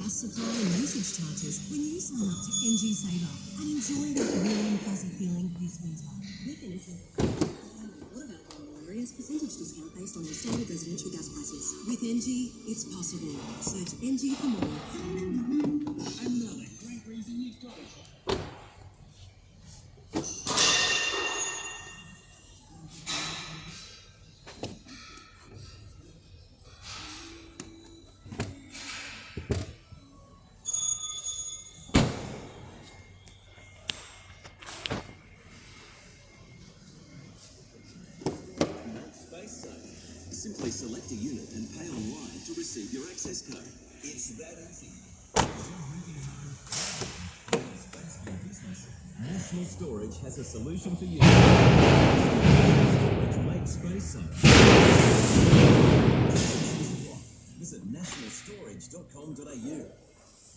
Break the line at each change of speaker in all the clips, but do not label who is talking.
gas supply and usage charges when you sign up to NG Saver and enjoy that warm, fuzzy feeling this winter. With anything. What about Warrior's percentage discount based on your standard residential gas prices? With NG, it's possible. Search NG for more.
Another great reason you've got to shop.
Simply select a unit and pay online to receive your access code. It's that easy. National Storage has a solution for you. Storage makes space safe. Visit nationalstorage.com.au.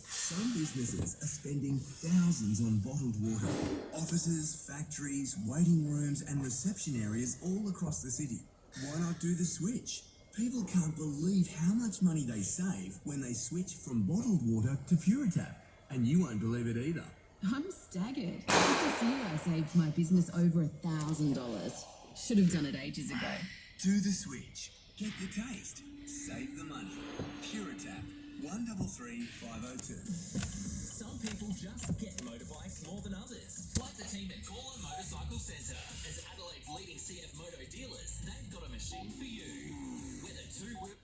Some businesses are spending thousands on bottled water. Offices, factories, waiting rooms and reception areas all across the city. Why not do the switch? People can't believe how much money they save when they switch from bottled water to Puritap. And you won't believe it either.
I'm staggered. Just this year I saved my business over $1,000. Should have done it ages ago.
Do the switch. Get the taste. Save the money. Puritap. 133502.
Some people just get motorbikes more than others. Like the team at Gawler Motorcycle Centre. As Adelaide's leading CF Moto dealers, they've got a machine for you. Whether two-wheel